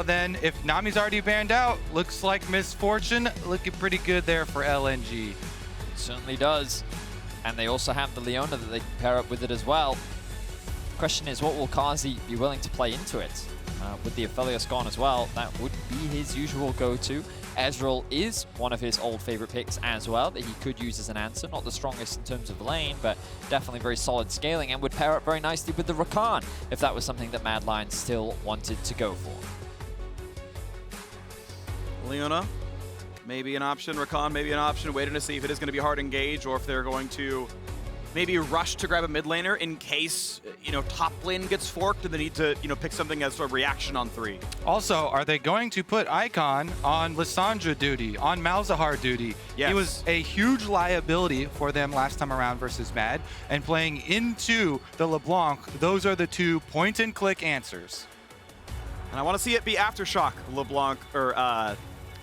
Then, if Nami's already banned out, looks like misfortune. Looking pretty good there for LNG. It certainly does. And they also have the Leona that they can pair up with it as well. The question is, what will Carzzy be willing to play into it? With the Aphelios gone as well, that would be his usual go-to. Ezreal is one of his old favorite picks as well that he could use as an answer. Not the strongest in terms of lane, but definitely very solid scaling and would pair up very nicely with the Rakan if that was something that Mad Lions still wanted to go for. Leona, maybe an option. Rakan, maybe an option. Waiting to see if it is going to be hard engage or if they're going to maybe rush to grab a mid laner in case, top lane gets forked and they need to, pick something as sort of reaction on 3. Also, are they going to put Icon on Lissandra duty, on Malzahar duty? Yes. He was a huge liability for them last time around versus Mad, and playing into the LeBlanc, those are the 2 point-and-click answers. And I want to see it be Aftershock LeBlanc, or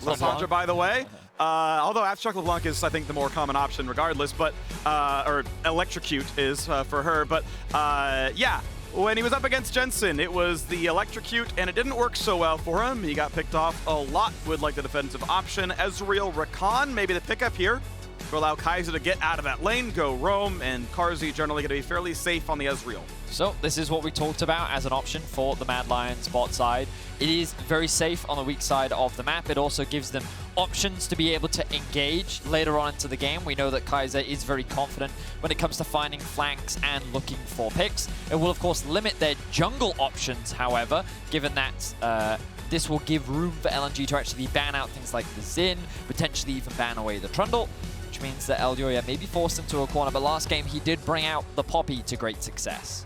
Lissandra, by the way. Although Aftershock LeBlanc is, I think, the more common option regardless, but, or Electrocute is for her. But yeah, when he was up against Jensen, it was the Electrocute, and it didn't work so well for him. He got picked off a lot with like the defensive option. Ezreal, Rakan, maybe the pickup here to allow Kaiser to get out of that lane, go roam, and Carzzy generally going to be fairly safe on the Ezreal. So this is what we talked about as an option for the Mad Lions bot side. It is very safe on the weak side of the map. It also gives them options to be able to engage later on into the game. We know that Kaiser is very confident when it comes to finding flanks and looking for picks. It will, of course, limit their jungle options, however, given that this will give room for LNG to actually ban out things like the Xin, potentially even ban away the Trundle, which means that Elyoya may be forced into a corner, but last game he did bring out the Poppy to great success.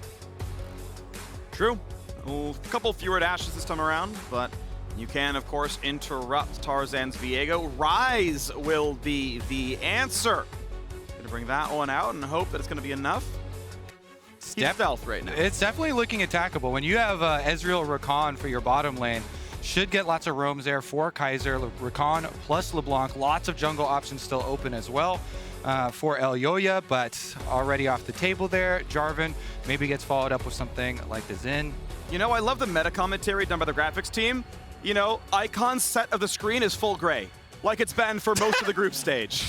True. A couple fewer dashes this time around, but you can, of course, interrupt Tarzan's Viego. Ryze will be the answer. Going to bring that one out and hope that it's going to be enough. He's stealth right now. It's definitely looking attackable. When you have Ezreal Rakan for your bottom lane, should get lots of roams there for Kaiser. Rakan plus LeBlanc, lots of jungle options still open as well for Elyoya, but already off the table there. Jarvan maybe gets followed up with something like the Xin. I love the meta commentary done by the graphics team. Icon's set of the screen is full gray, like it's been for most of the group stage.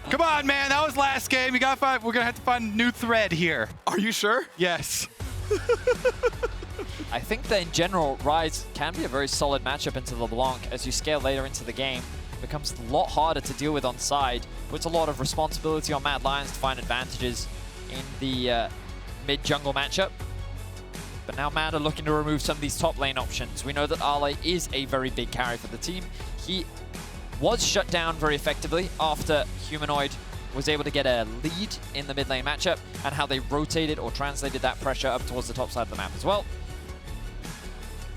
Come on, man, that was last game. You gotta find, we're gonna have to find a new thread here. Are you sure? Yes. I think that in general, Ryze can be a very solid matchup into LeBlanc as you scale later into the game. It becomes a lot harder to deal with on side, puts a lot of responsibility on Mad Lions to find advantages in the mid-jungle matchup. But now Mad are looking to remove some of these top lane options. We know that Ale is a very big carry for the team. He was shut down very effectively after Humanoid was able to get a lead in the mid lane matchup, and how they rotated or translated that pressure up towards the top side of the map as well.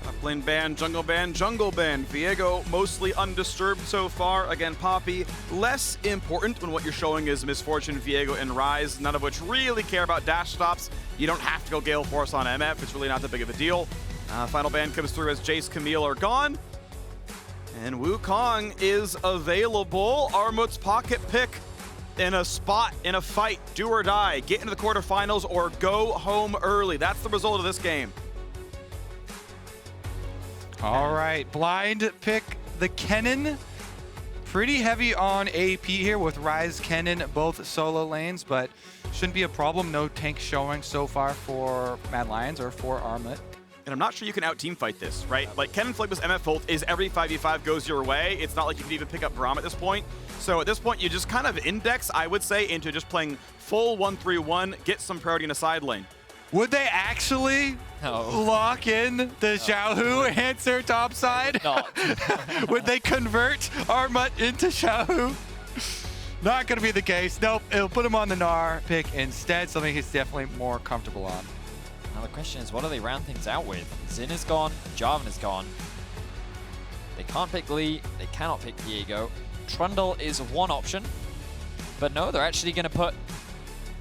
Top lane ban, jungle ban, jungle ban. Viego mostly undisturbed so far. Again, Poppy less important when what you're showing is Misfortune, Viego, and Ryze, none of which really care about dash stops. You don't have to go Gale Force on MF. It's really not that big of a deal. Final ban comes through as Jace, Camille are gone. And Wukong is available. Armut's pocket pick in a spot, in a fight, do or die. Get into the quarterfinals or go home early. That's the result of this game. All right, blind pick the Kennen. Pretty heavy on AP here with Ryze, Kennen, both solo lanes, but shouldn't be a problem. No tank showing so far for Mad Lions or for Armut. And I'm not sure you can out-team fight this, right? Like, Kennen Flameless MF ult is every 5v5 goes your way. It's not like you can even pick up Braum at this point. So at this point, you just kind of index, I would say, into just playing full 1-3-1, get some priority in a side lane. Would they actually lock in the Xiaohu answer topside? No. Would they convert Armut into Xiaohu? Not going to be the case. Nope, it'll put him on the Gnar pick instead, something he's definitely more comfortable on. Now the question is, what do they round things out with? Xin is gone, Jarvan is gone. They can't pick Lee, they cannot pick Viego. Trundle is one option, but no, they're actually going to put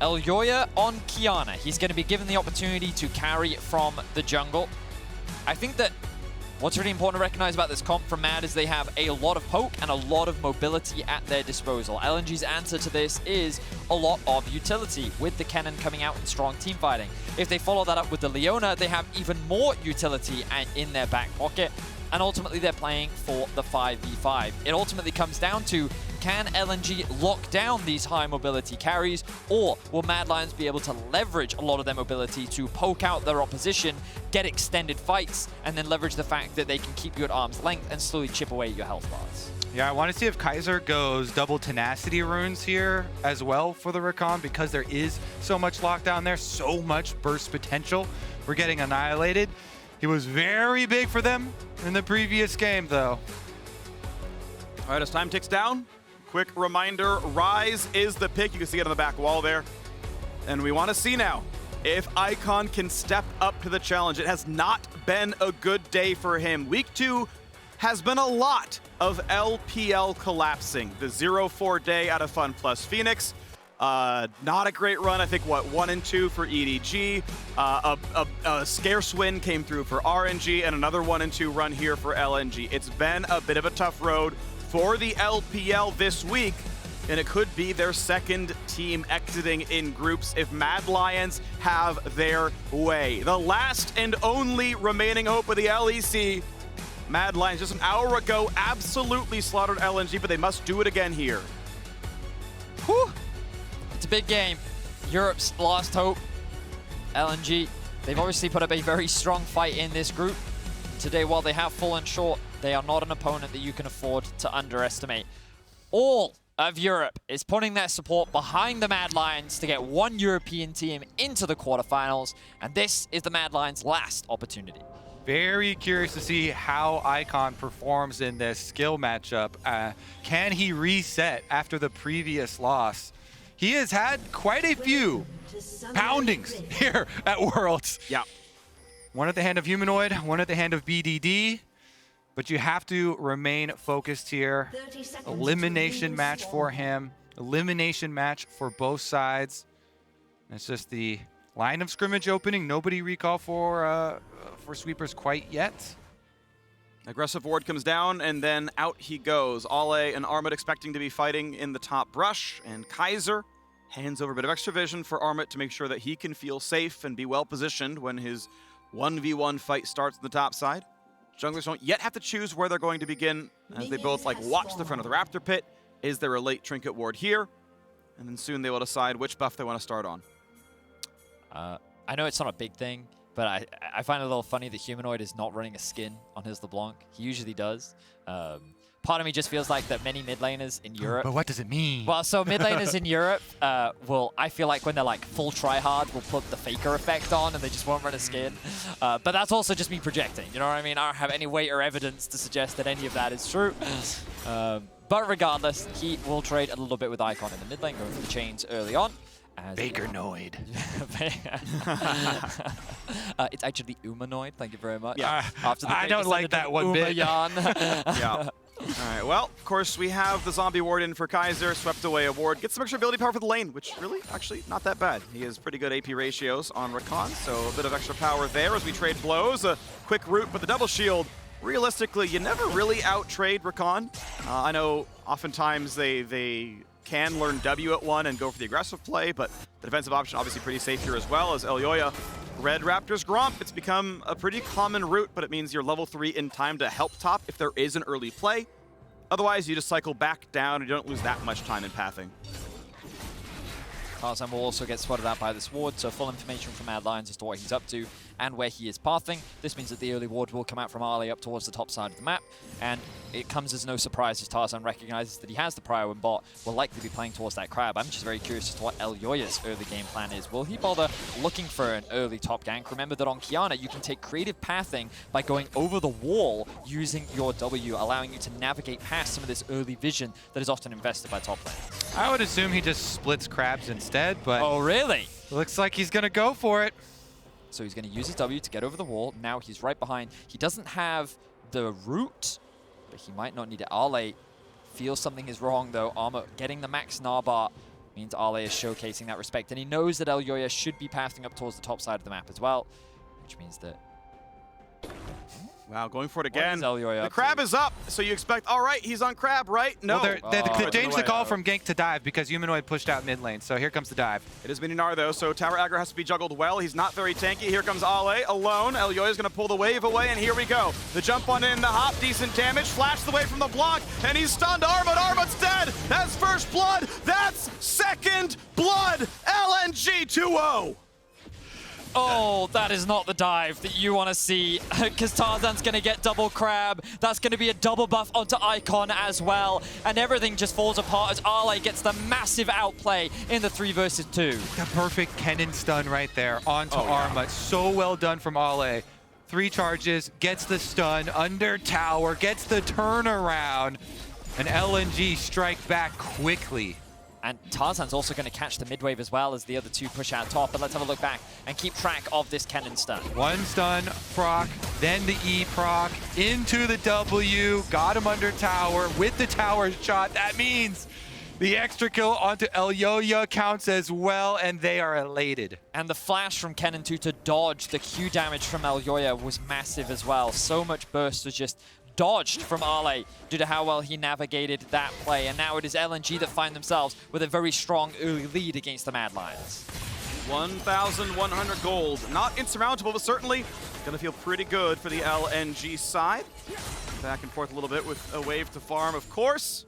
Elyoya on Qiyana. He's going to be given the opportunity to carry from the jungle. I think that what's really important to recognize about this comp from Mad is they have a lot of poke and a lot of mobility at their disposal. LNG's answer to this is a lot of utility, with the Kennen coming out in strong team fighting. If they follow that up with the Leona, they have even more utility and in their back pocket. and ultimately they're playing for the 5v5. It ultimately comes down to, can LNG lock down these high mobility carries, or will Mad Lions be able to leverage a lot of their mobility to poke out their opposition, get extended fights, and then leverage the fact that they can keep you at arm's length and slowly chip away at your health bars? Yeah, I want to see if Kaiser goes double tenacity runes here as well for the Rakan, because there is so much lockdown there, so much burst potential. We're getting annihilated. He was very big for them in the previous game, though. All right, as time ticks down, quick reminder, Ryze is the pick. You can see it on the back wall there. And we want to see now if Icon can step up to the challenge. It has not been a good day for him. Week 2 has been a lot of LPL collapsing. The 0-4 day out of Fun Plus Phoenix. Not a great run. I think, what, 1 and 2 for EDG. A scarce win came through for RNG, and another 1 and 2 run here for LNG. It's been a bit of a tough road for the LPL this week, and it could be their second team exiting in groups if Mad Lions have their way. The last and only remaining hope of the LEC. Mad Lions just an hour ago absolutely slaughtered LNG, but they must do it again here. Whew. It's a big game. Europe's last hope. LNG, they've obviously put up a very strong fight in this group. Today, while they have fallen short, they are not an opponent that you can afford to underestimate. All of Europe is putting their support behind the Mad Lions to get one European team into the quarterfinals, and this is the Mad Lions' last opportunity. Very curious to see how Icon performs in this skill matchup. Can he reset after the previous loss? He has had quite a few poundings here at Worlds. Yeah. One at the hand of Humanoid, one at the hand of BDD. But you have to remain focused here. Elimination match for him. Elimination match for both sides. It's just the line of scrimmage opening. Nobody recall for sweepers quite yet. Aggressive ward comes down, and then out he goes. Ale and Armut expecting to be fighting in the top brush, and Kaiser hands over a bit of extra vision for Armut to make sure that he can feel safe and be well positioned when his 1v1 fight starts on the top side. Junglers don't yet have to choose where they're going to begin, as they both watch the front of the Raptor pit. Is there a late trinket ward here? And then soon they will decide which buff they want to start on. I know it's not a big thing, but I find it a little funny that Humanoid is not running a skin on his LeBlanc. He usually does. Part of me just feels like that many mid laners in Europe... But what does it mean? Well, so mid laners in Europe I feel like when they're full try-hard, will put the Faker effect on and they just won't run a skin. But that's also just me projecting, you know what I mean? I don't have any weight or evidence to suggest that any of that is true. But regardless, he will trade a little bit with Icon in the mid lane, going for the chains early on. Bakernoid. It's actually Humanoid, thank you very much. Yeah. I don't like that one bit. Yeah. All right, well, of course, we have the Zombie Warden for Kaiser, swept away a ward. Gets some extra ability power for the lane, which really, actually, not that bad. He has pretty good AP ratios on Rakan, so a bit of extra power there as we trade blows. A quick route, but the double shield, realistically, you never really out-trade Rakan. I know oftentimes they can learn W at 1 and go for the aggressive play, but the defensive option obviously pretty safe here as well as Elyoya. Red Raptors Gromp, it's become a pretty common route, but it means you're level 3 in time to help top if there is an early play. Otherwise, you just cycle back down and you don't lose that much time in pathing. Tarzan will also get spotted out by this ward, so full information from Mad Lions as to what he's up to and where he is pathing. This means that the early ward will come out from Ale up towards the top side of the map, and it comes as no surprise as Tarzan recognizes that he has the prio and bot, will likely be playing towards that crab. I'm just very curious as to what Elyoya's early game plan is. Will he bother looking for an early top gank? Remember that on Qiyana, you can take creative pathing by going over the wall using your W, allowing you to navigate past some of this early vision that is often invested by top laners. I would assume he just splits crabs instead, but... Oh, really? Looks like he's going to go for it. So he's going to use his W to get over the wall. Now he's right behind. He doesn't have the root, but he might not need it. Ale feels something is wrong, though. Armut getting the max Gnar bar means Ale is showcasing that respect. And he knows that Elyoya should be pathing up towards the top side of the map as well, which means that Wow, going for it again. Elyoya The crab is up, so you expect, all right, he's on crab, right? No. Well, they changed the call out. from gank to dive because Humanoid pushed out mid lane. So here comes the dive. It is mini Gnar though, so tower aggro has to be juggled well. He's not very tanky. Here comes Ale alone. Elyoya's gonna pull the wave away, and here we go. The jump on in, the hop, decent damage. Flashed away from the block, and he's stunned. Armut's dead. That's first blood. That's second blood. LNG 2-0. Oh, that is not the dive that you want to see, because Tarzan's going to get double crab. That's going to be a double buff onto Icon as well, and everything just falls apart as Ale gets the massive outplay in the 3 versus 2. The perfect Kennen stun right there onto Armut. So well done from Ale. 3 charges, gets the stun, under tower, gets the turnaround, and LNG strike back quickly. And Tarzan's also going to catch the mid wave as well as the other 2 push out top. But let's have a look back and keep track of this Kennen stun. 1 stun proc, then the E proc, into the W, got him under tower with the tower shot. That means the extra kill onto Elyoya counts as well, and they are elated. And the flash from Kennen 2 to dodge the Q damage from Elyoya was massive as well. So much burst was just dodged from Ale due to how well he navigated that play. And now it is LNG that find themselves with a very strong early lead against the Mad Lions. 1,100 gold. Not insurmountable, but certainly gonna feel pretty good for the LNG side. Back and forth a little bit with a wave to farm, of course.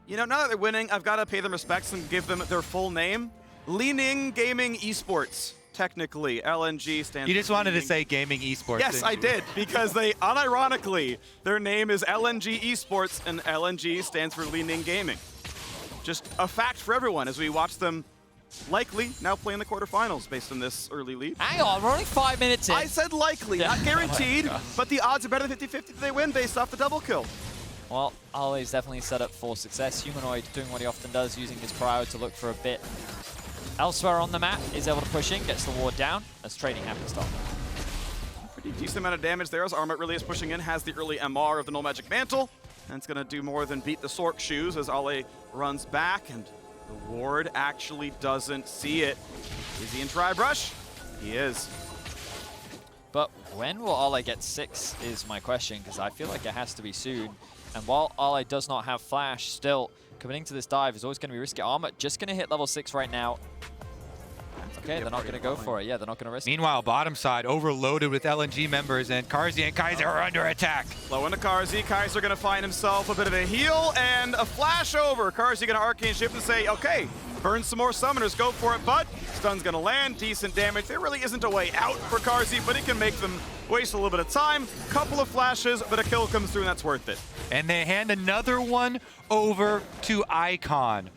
You know, now that they're winning, I've got to pay them respects and give them their full name. LNG Gaming eSports. Technically, LNG stands for... You just wanted to say gaming esports. Yes, I did, because they, unironically, their name is LNG Esports, and LNG stands for Leaning Gaming. Just a fact for everyone as we watch them likely now play in the quarterfinals based on this early lead. Hang on, we're only 5 minutes in. I said likely, not guaranteed, but the odds are better than 50-50 that they win based off the double kill. Well, Ale's definitely set up for success. Humanoid doing what he often does, using his prio to look for a bit elsewhere on the map, is able to push in, gets the ward down as trading happens to Pretty decent amount of damage there as Armut really is pushing in, has the early MR of the Null Magic Mantle, and it's going to do more than beat the Sork shoes as Ale runs back, and the ward actually doesn't see it. Is he in Try Brush? He is. But when will Ale get 6 is my question, because I feel like it has to be soon. And while Ale does not have flash, still committing to this dive is always going to be risky. Armut just going to hit level 6 right now. Okay, they're not going to go for it. Yeah, they're not going to risk it. Meanwhile, bottom side overloaded with LNG members, and Carzzy and Kaiser are under attack. Low into Carzzy. Kaiser going to find himself a bit of a heal and a flash over. Carzzy going to Arcane Shift and say, okay, burn some more summoners, go for it, bud. Stun's going to land, decent damage. There really isn't a way out for Carzzy, but it can make them waste a little bit of time. Couple of flashes, but a kill comes through, and that's worth it. And they hand another one over to Icon.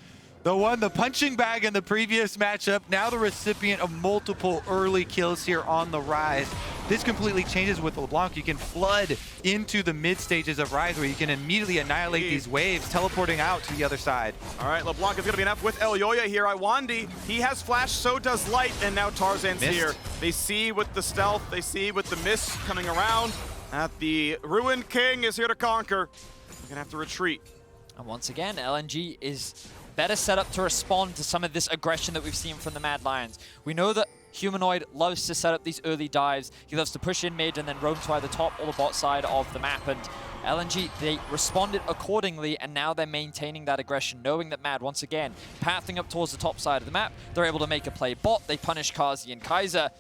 The punching bag in the previous matchup, now the recipient of multiple early kills here on the Ryze. This completely changes with LeBlanc. You can flood into the mid stages of Ryze where you can immediately annihilate these waves, teleporting out to the other side. All right, LeBlanc is going to be enough with Elyoya here. Lwandy, he has flash, so does Light, and now Tarzan's here. They see with the stealth, they see with the mist coming around, that the Ruined King is here to conquer. We're going to have to retreat. And once again, LNG is better set up to respond to some of this aggression that we've seen from the Mad Lions. We know that Humanoid loves to set up these early dives. He loves to push in mid and then roam to either top or the bot side of the map. And LNG, they responded accordingly, and now they're maintaining that aggression, knowing that Mad, once again, pathing up towards the top side of the map. They're able to make a play bot. They punish Carzzy and Kaiser.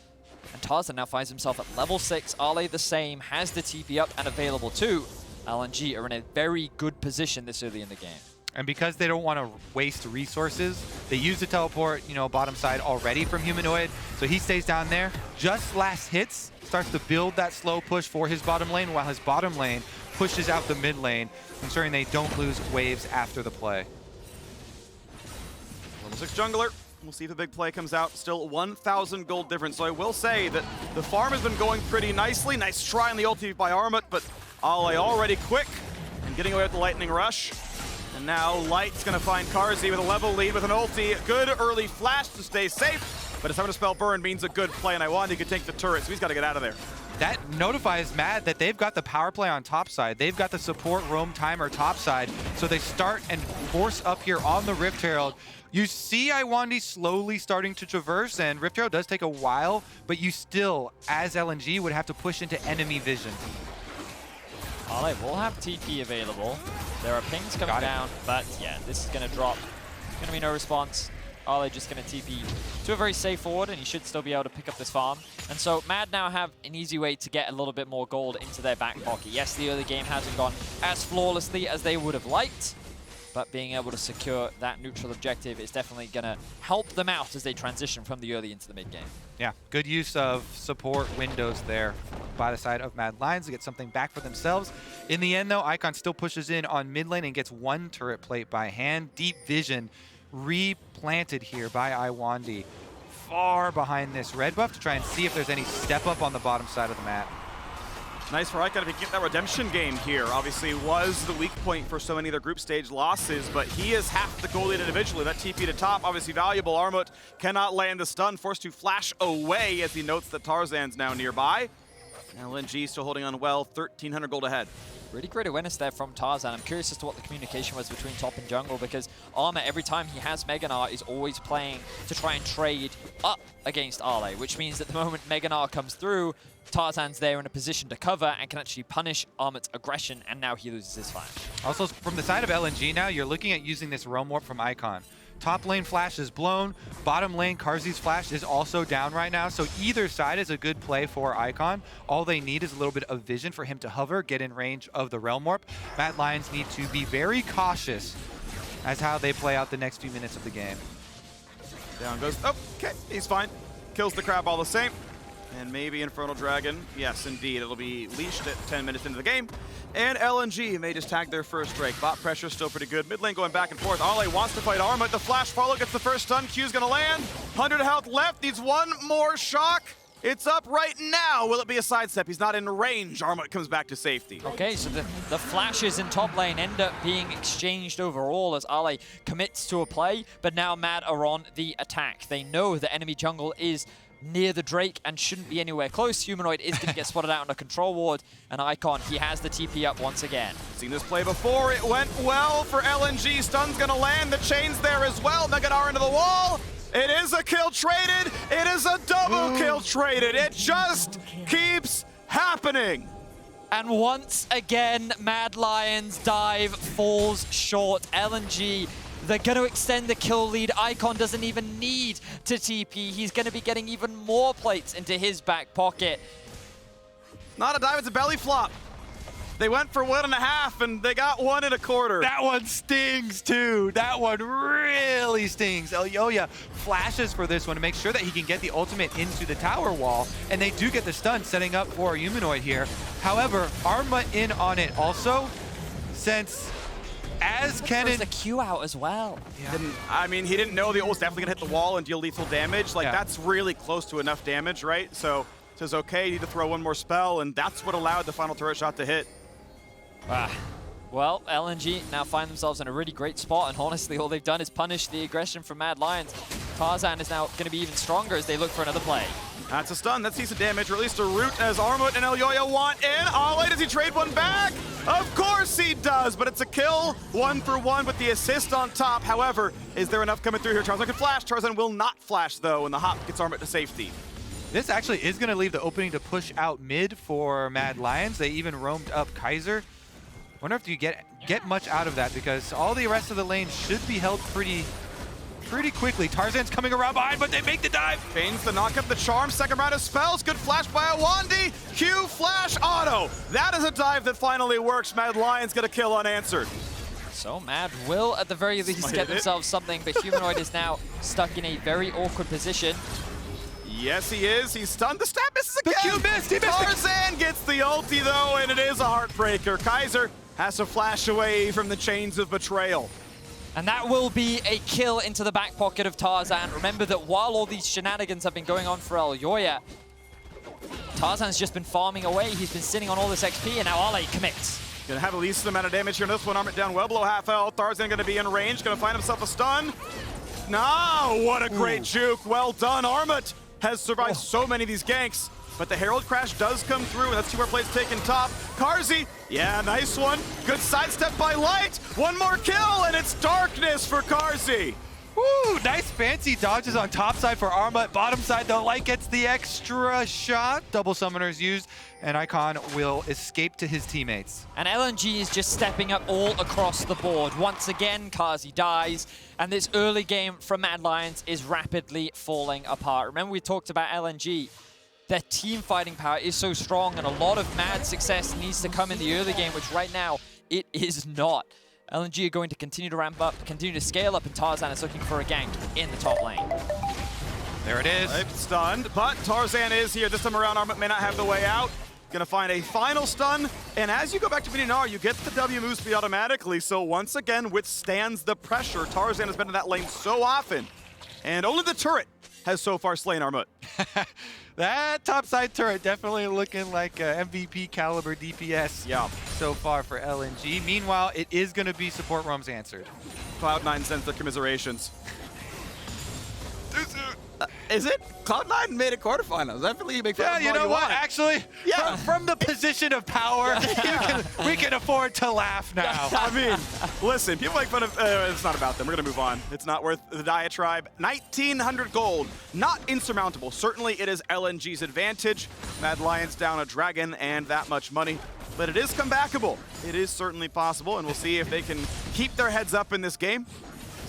And Tarzan now finds himself at level 6. Ale the same, has the TP up and available too. LNG are in a very good position this early in the game. And because they don't want to waste resources, they use the teleport, bottom side already from Humanoid. So he stays down there. Just last hits, starts to build that slow push for his bottom lane, while his bottom lane pushes out the mid lane, ensuring they don't lose waves after the play. Level 6 jungler. We'll see if the big play comes out. Still 1,000 gold difference. So I will say that the farm has been going pretty nicely. Nice try on the ulti by Armut, but Ale already quick and getting away with the lightning rush. And now Light's going to find Carzzy with a level lead with an ulti. Good early flash to stay safe, but it's having to spell burn means a good play, and Lwandy could take the turret, so he's got to get out of there. That notifies Mad that they've got the power play on top side. They've got the support roam timer top side, so they start and force up here on the Rift Herald. You see Lwandy slowly starting to traverse, and Rift Herald does take a while, but you still, as LNG, would have to push into enemy vision. Ale will have TP available. There are pings coming down, but yeah, this is going to drop. Going to be no response. Ale just going to TP to a very safe forward, and he should still be able to pick up this farm. And so Mad now have an easy way to get a little bit more gold into their back pocket. Yes, the early game hasn't gone as flawlessly as they would have liked, but being able to secure that neutral objective is definitely going to help them out as they transition from the early into the mid game. Yeah, good use of support windows there by the side of Mad Lions to get something back for themselves. In the end, though, Icon still pushes in on mid lane and gets one turret plate by hand. Deep Vision replanted here by Lwandy, far behind this red buff to try and see if there's any step up on the bottom side of the map. Nice for Icon if he can get that redemption game here. Obviously was the weak point for so many of their group stage losses, but he is half the goal lead individually. That TP to top, obviously valuable. Armut cannot land the stun, forced to flash away as he notes that Tarzan's now nearby. LNG still holding on well, 1,300 gold ahead. Really great awareness there from Tarzan. I'm curious as to what the communication was between top and jungle, because Armut, every time he has Gnar, is always playing to try and trade up against Ale, which means that the moment Gnar comes through, Tarzan's there in a position to cover and can actually punish Armut's aggression, and now he loses his flash. Also, from the side of LNG now, you're looking at using this Realm Warp from Icon. Top lane flash is blown. Bottom lane, Carzzy's flash is also down right now. So either side is a good play for Icon. All they need is a little bit of vision for him to hover, get in range of the Realm Warp. Mad Lions need to be very cautious as how they play out the next few minutes of the game. Down goes, oh, okay, he's fine. Kills the crab all the same. And maybe Infernal Dragon. Yes, indeed. It'll be leashed at 10 minutes into the game. And LNG may just tag their first Drake. Bot pressure still pretty good. Mid lane going back and forth. Ale wants to fight Armut. The flash follow gets the first stun. Q's gonna land. 100 health left. Needs one more shock. It's up right now. Will it be a sidestep? He's not in range. Armut comes back to safety. Okay, so the flashes in top lane end up being exchanged overall as Ale commits to a play, but now Mad are on the attack. They know the enemy jungle is near the Drake and shouldn't be anywhere close. Humanoid is going to get spotted out on a control ward, and Icon, he has the TP up once again. Seen this play before. It went well for LNG. Stun's going to land. The chain's there as well. Gnar into the wall. It is a kill traded. It is a double kill traded. It just keeps happening. And once again, Mad Lions dive falls short. LNG, they're going to extend the kill lead. Icon doesn't even need to TP. He's going to be getting even more plates into his back pocket. Not a dive, it's a belly flop. They went for 1.5 and they got 1 1/4. That one stings too. That one really stings. Elyoya flashes for this one to make sure that he can get the ultimate into the tower wall, and they do get the stun, setting up for Humanoid here. However, Armut in on it also, since as Kennen... the Q out as well. Yeah. He didn't know the ult was definitely going to hit the wall and deal lethal damage. Like, that's really close to enough damage, right? So, says, okay, you need to throw one more spell, and that's what allowed the final turret shot to hit. Well, LNG now find themselves in a really great spot, and honestly, all they've done is punish the aggression from Mad Lions. Tarzan is now going to be even stronger as they look for another play. That's a stun. That's decent damage, or at least a root as Armut and Elyoya want in. Ale, does he trade one back? Of course he does, but it's a kill. 1 for 1 with the assist on top. However, is there enough coming through here? Tarzan can flash. Tarzan will not flash, though, and the hop gets Armut to safety. This actually is going to leave the opening to push out mid for Mad Lions. They even roamed up Kaiser. Wonder if you get much out of that, because all the rest of the lane should be held pretty quickly. Tarzan's coming around behind, but they make the dive. Feigns the knock up the charm. Second round of spells. Good flash by Lwandy. Q flash auto. That is a dive that finally works. Mad Lions get a kill unanswered. So Mad will, at the very least, get themselves something, but Humanoid is now stuck in a very awkward position. Yes, he is. He's stunned. The stab misses again. The Q missed. He missed. Tarzan gets the ulti, though, and it is a heartbreaker. Kaiser has to flash away from the chains of betrayal. And that will be a kill into the back pocket of Tarzan. Remember that while all these shenanigans have been going on for Elyoya, Tarzan's just been farming away. He's been sitting on all this XP, and now Ale commits. Gonna have the least amount of damage here in this one. Armut down well below half health. Tarzan gonna be in range. Gonna find himself a stun. No, what a great juke. Well done. Armut has survived so many of these ganks. But the Herald Crash does come through, and that's 2 more plates taken top. Carzzy, yeah, nice one. Good sidestep by Light. One more kill, and it's darkness for Carzzy. Woo! Nice fancy dodges on top side for Armut. Bottom side, though, Light gets the extra shot. Double summoners used, and Icon will escape to his teammates. And LNG is just stepping up all across the board. Once again, Carzzy dies, and this early game from Mad Lions is rapidly falling apart. Remember, we talked about LNG. Their team fighting power is so strong, and a lot of Mad success needs to come in the early game, which right now, it is not. LNG are going to continue to ramp up, continue to scale up, and Tarzan is looking for a gank in the top lane. There it is. Stunned, but Tarzan is here. This time around, Armut may not have the way out. Gonna find a final stun, and as you go back to Gnar, you get the W move speed automatically, so once again withstands the pressure. Tarzan has been in that lane so often, and only the turret has so far slain Armut. That topside turret definitely looking like MVP caliber DPS so far for LNG. Meanwhile, it is going to be support roams answered. Cloud9 sends their commiserations. Is it? Cloud9 made it quarterfinals. I believe you make Yeah, you know what? Actually, yeah. from the position of power, we can afford to laugh now. I mean, listen, people make fun of, it's not about them. We're going to move on. It's not worth the diatribe. 1,900 gold, not insurmountable. Certainly it is LNG's advantage. Mad Lions down a dragon and that much money. But it is comebackable. It is certainly possible, and we'll see if they can keep their heads up in this game.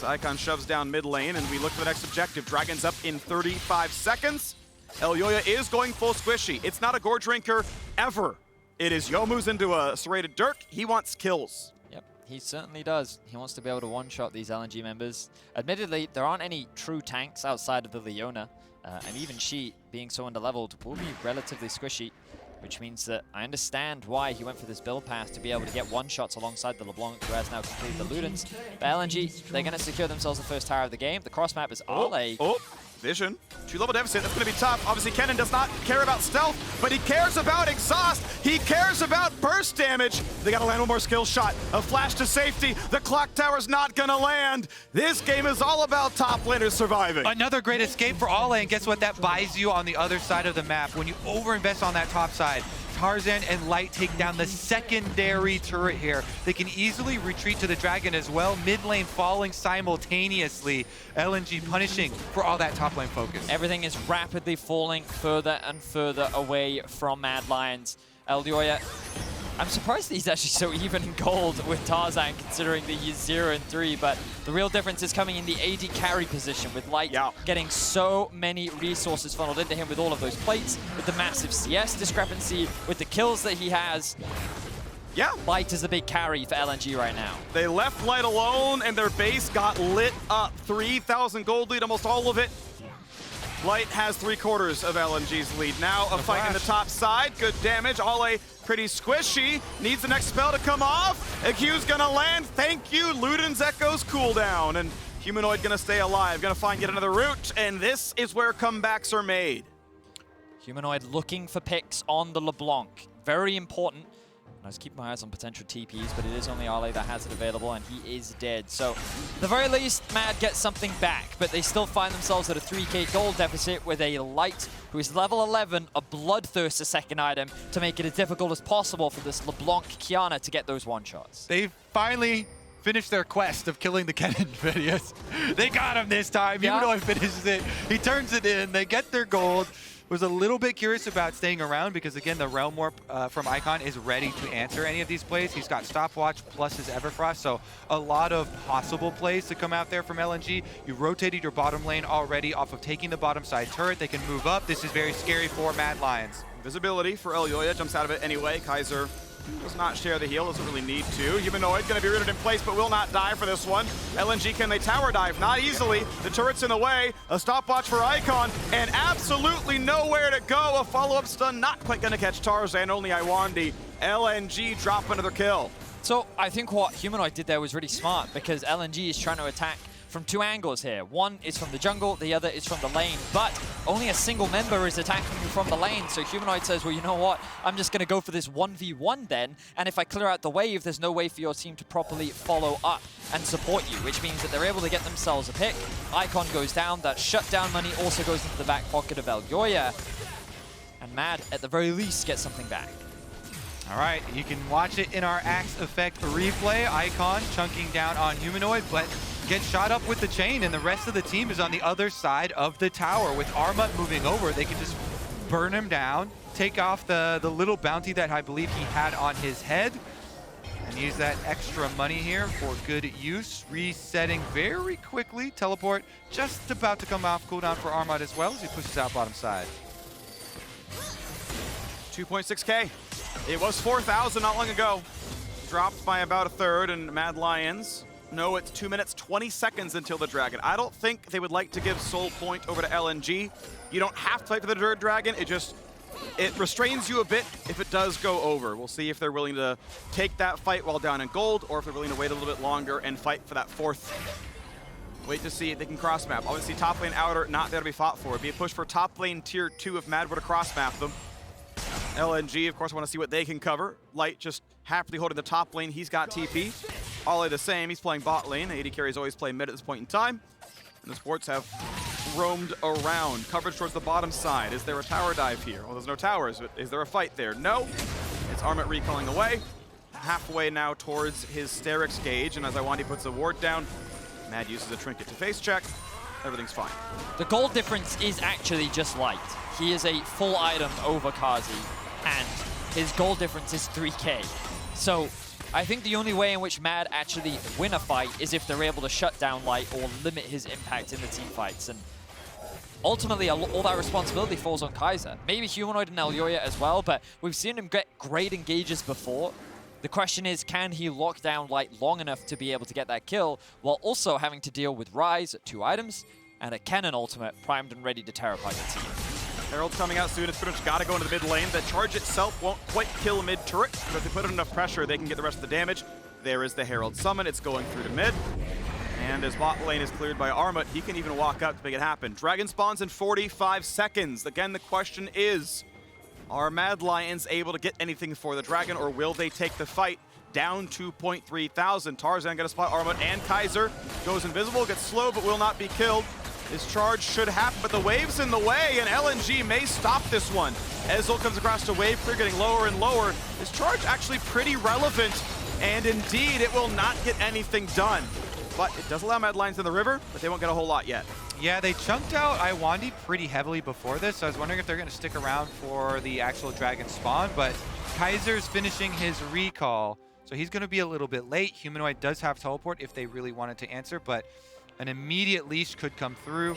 Icon shoves down mid lane, and we look for the next objective. Dragon's up in 35 seconds. Elyoya is going full squishy. It's not a gore drinker ever. It is Youmu's into a serrated Dirk. He wants kills. Yep, he certainly does. He wants to be able to one-shot these LNG members. Admittedly, there aren't any true tanks outside of the Leona, and even she, being so underleveled, will be relatively squishy, which means that I understand why he went for this build path to be able to get one-shots alongside the LeBlanc, who has now completed the Ludens. But LNG, they're going to secure themselves the first tower of the game. The cross map is Ale. Vision. 2-level deficit. That's going to be tough. Obviously, Kennen does not care about stealth, but he cares about exhaust. He cares about burst damage. They got to land one more skill shot. A flash to safety. The clock tower's not going to land. This game is all about top laners surviving. Another great escape for Ale, and guess what? That buys you on the other side of the map. When you overinvest on that top side, Tarzan and Light take down the secondary turret here. They can easily retreat to the dragon as well. Mid lane falling simultaneously. LNG punishing for all that top lane focus. Everything is rapidly falling further and further away from Mad Lions. Elyoya, I'm surprised he's actually so even in gold with Tarzan, considering the 0 and 3, but the real difference is coming in the AD carry position, with Light getting so many resources funneled into him with all of those plates, with the massive CS discrepancy, with the kills that he has. Yeah. Light is the big carry for LNG right now. They left Light alone, and their base got lit up. 3,000 gold lead, almost all of it. Light has 3/4 of LNG's lead. Now a fight in the top side. Good damage. Ale pretty squishy. Needs the next spell to come off. A Q's gonna land. Thank you. Luden's Echo's cooldown. And Humanoid gonna stay alive. Gonna find yet another route. And this is where comebacks are made. Humanoid looking for picks on the LeBlanc. Very important. I was keeping my eyes on potential TPs, but it is only Ale that has it available, and he is dead. So, at the very least, Mad gets something back, but they still find themselves at a 3k gold deficit with a Light, who is level 11, a Bloodthirst, a second item, to make it as difficult as possible for this LeBlanc Qiyana to get those one-shots. They finally finished their quest of killing the Kennen Vedius. They got him this time. Humanoid finishes it. He turns it in. They get their gold. Was a little bit curious about staying around because, again, the Realm Warp from Icon is ready to answer any of these plays. He's got Stopwatch plus his Everfrost, so a lot of possible plays to come out there from LNG. You rotated your bottom lane already off of taking the bottom side turret. They can move up. This is very scary for Mad Lions. Visibility for Elyoya, jumps out of it anyway. Kaiser does not share the heal, doesn't really need to. Humanoid gonna be rooted in place, but will not die for this one. LNG, can they tower dive? Not easily. The turret's in the way. A stopwatch for Icon, and absolutely nowhere to go. A follow-up stun, not quite gonna catch Tarzan, only Lwandy. LNG drop another kill. So I think what Humanoid did there was really smart, because LNG is trying to attack from two angles here. One is from the jungle, the other is from the lane, but only a single member is attacking you from the lane. So Humanoid says, well, you know what? I'm just going to go for this 1v1 then, and if I clear out the wave, there's no way for your team to properly follow up and support you, which means that they're able to get themselves a pick. Icon goes down, that shutdown money also goes into the back pocket of Elyoya, and Mad, at the very least, gets something back. All right, you can watch it in our Axe Effect replay. Icon chunking down on Humanoid, but get shot up with the chain, and the rest of the team is on the other side of the tower. With Armut moving over, they can just burn him down, take off the little bounty that I believe he had on his head, and use that extra money here for good use. Resetting very quickly. Teleport just about to come off cooldown for Armut as well as he pushes out bottom side. 2.6K. It was 4,000 not long ago. Dropped by about a third, and Mad Lions. No, it's 2 minutes, 20 seconds until the Dragon. I don't think they would like to give Soul Point over to LNG. You don't have to fight for the third Dragon. It restrains you a bit if it does go over. We'll see if they're willing to take that fight while down in gold, or if they're willing to wait a little bit longer and fight for that fourth. Wait to see if they can cross map. Obviously, top lane outer, not there to be fought for. It'd be a push for top lane tier 2 if Mad were to cross map them. LNG, of course, want to see what they can cover. Light just happily holding the top lane. He's got TP. Ollie the same. He's playing bot lane. AD carries always play mid at this point in time. And the sports have roamed around. Coverage towards the bottom side. Is there a tower dive here? Well, there's no towers, but is there a fight there? No. It's Armut recalling away. Halfway now towards his Sterix gauge, and as Lwandy puts a ward down, Mad uses a trinket to face check. Everything's fine. The gold difference is actually just Light. He is a full item over Carzzy, and his gold difference is 3K. So I think the only way in which Mad actually win a fight is if they're able to shut down Light or limit his impact in the team fights. And ultimately, all that responsibility falls on Kaiser. Maybe Humanoid and Elyoya as well, but we've seen him get great engages before. The question is, can he lock down Light long enough to be able to get that kill while also having to deal with Ryze at 2 items and a Kennen ultimate primed and ready to tear apart the team. Herald's coming out soon. It's pretty much got to go into the mid lane. The charge itself won't quite kill mid turret, but if they put in enough pressure, they can get the rest of the damage. There is the Herald summon. It's going through to mid. And as bot lane is cleared by Armut, he can even walk up to make it happen. Dragon spawns in 45 seconds. Again, the question is, are Mad Lions able to get anything for the Dragon, or will they take the fight down 2.3 thousand? Tarzan going to spot Armut, and Kaiser goes invisible, gets slow, but will not be killed. His charge should happen, but the wave's in the way, and LNG may stop this one. Ezreal comes across to wave clear, getting lower and lower. His charge actually pretty relevant, and indeed, it will not get anything done. But it does allow Mad Lions in the river, but they won't get a whole lot yet. Yeah, they chunked out Lwandy pretty heavily before this, so I was wondering if they're going to stick around for the actual Dragon spawn, but Kaiser's finishing his recall, so he's going to be a little bit late. Humanoid does have teleport if they really wanted to answer, but an immediate leash could come through.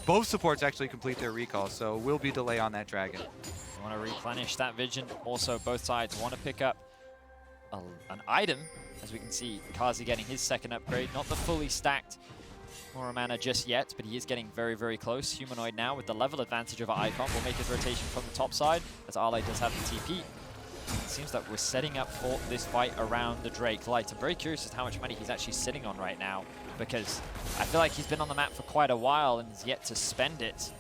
Both supports actually complete their recall, so will be delay on that Dragon. You want to replenish that vision. Also, both sides want to pick up an item. As we can see, Carzzy getting his second upgrade. Not the fully stacked Aura mana just yet, but he is getting very, very close. Humanoid now with the level advantage over Icon will make his rotation from the top side, as Arlay does have the TP. It seems that we're setting up for this fight around the Drake Light. I'm very curious as to how much money he's actually sitting on right now, because I feel like he's been on the map for quite a while and has yet to spend it.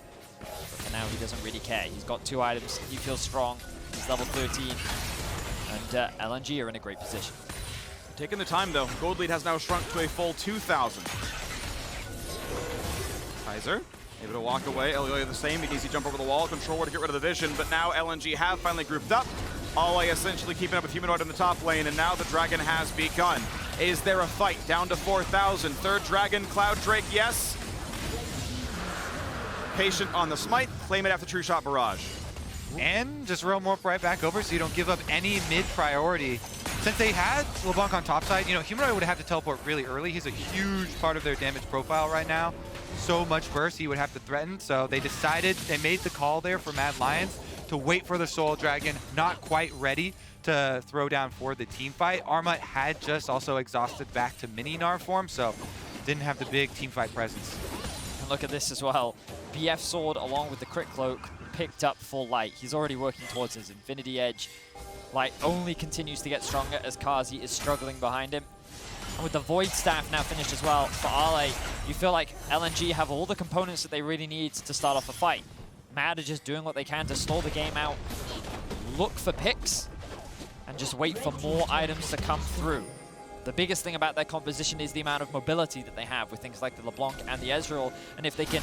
And now he doesn't really care. He's got 2 items, he feels strong, he's level 13, and LNG are in a great position. Taking the time though, gold lead has now shrunk to a full 2,000. Kaiser able to walk away. Elyoya the same. Easy jump over the wall. Controller to get rid of the vision, but now LNG have finally grouped up. Ollie essentially keeping up with Humanoid in the top lane, and now the Dragon has begun. Is there a fight? Down to 4,000. Third Dragon, Cloud Drake, yes. Patient on the smite. Claim it after True Shot Barrage. And just roam warp right back over so you don't give up any mid priority. Since they had LeBlanc on top side, you know, Humanoid would have to teleport really early. He's a huge part of their damage profile right now. So much burst he would have to threaten. So they decided, they made the call there for Mad Lions to wait for the Soul Dragon, not quite ready to throw down for the team fight. Armut had just also exhausted back to mini Gnar form, so didn't have the big team fight presence. And look at this as well. BF Sword along with the Crit Cloak picked up for Light. He's already working towards his Infinity Edge. Light only continues to get stronger as Carzzy is struggling behind him. And with the Void Staff now finished as well for Arlay, you feel like LNG have all the components that they really need to start off a fight. Mad are just doing what they can to stall the game out, look for picks, and just wait for more items to come through. The biggest thing about their composition is the amount of mobility that they have with things like the LeBlanc and the Ezreal, and if they can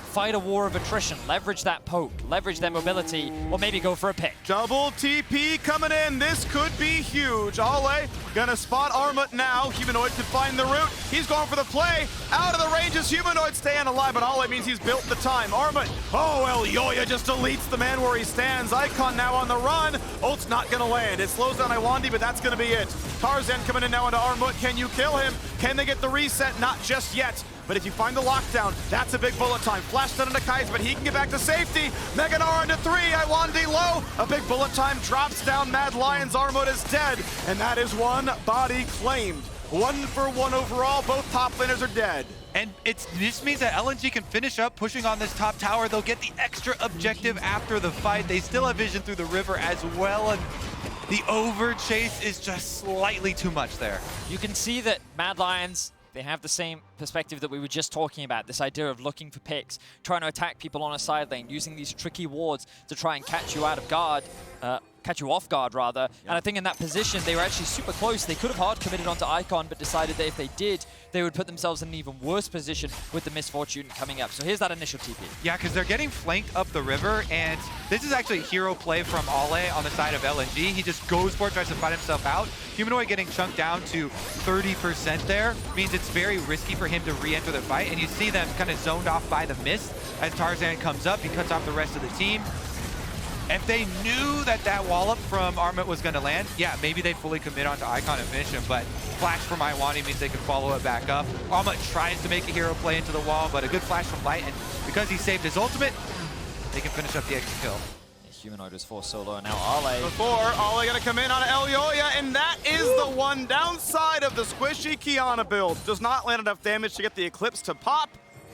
fight a war of attrition, leverage that poke, leverage their mobility, or maybe go for a pick. Double TP coming in. This could be huge. Ale gonna spot Armut now. Humanoid could find the route. He's going for the play. Out of the ranges. Humanoid staying alive, but Ale means he's built the time. Armut. Oh, Elyoya just deletes the man where he stands. Icon now on the run. Ult's not gonna land. It slows down Lwandy, but that's gonna be it. Tarzan coming in now into Armut. Can you kill him? Can they get the reset? Not just yet. But if you find the lockdown, that's a big bullet time. Flash down into Kaiser, but he can get back to safety. Gnar into 3, Lwandy low. A big bullet time drops down Mad Lions. Armut is dead, and that is one body claimed. 1 for 1 overall, both top laners are dead. And this means that LNG can finish up pushing on this top tower. They'll get the extra objective after the fight. They still have vision through the river as well, and the over chase is just slightly too much there. You can see that Mad Lions, they have the same perspective that we were just talking about, this idea of looking for picks, trying to attack people on a side lane, using these tricky wards to try and catch you out of guard, catch you off guard rather. Yep. And I think in that position, they were actually super close. They could have hard committed onto Icon, but decided that if they did, they would put themselves in an even worse position with the misfortune coming up. So here's that initial TP. Yeah, because they're getting flanked up the river, and this is actually a hero play from Ale on the side of LNG. He just goes for it, tries to fight himself out. Humanoid getting chunked down to 30% there means it's very risky for him to re-enter the fight, and you see them kind of zoned off by the mist. As Tarzan comes up, he cuts off the rest of the team. If they knew that that wallop from Armut was going to land, yeah, maybe they fully commit onto Icon and finish him, but flash from Lwandy means they can follow it back up. Armut tries to make a hero play into the wall, but a good flash from Light, and because he saved his ultimate, they can finish up the extra kill. Humanoid was forced solo, and now Ale. Ale gonna come in on Elyoya, and that is the one downside of the squishy Qiyana build. Does not land enough damage to get the Eclipse to pop,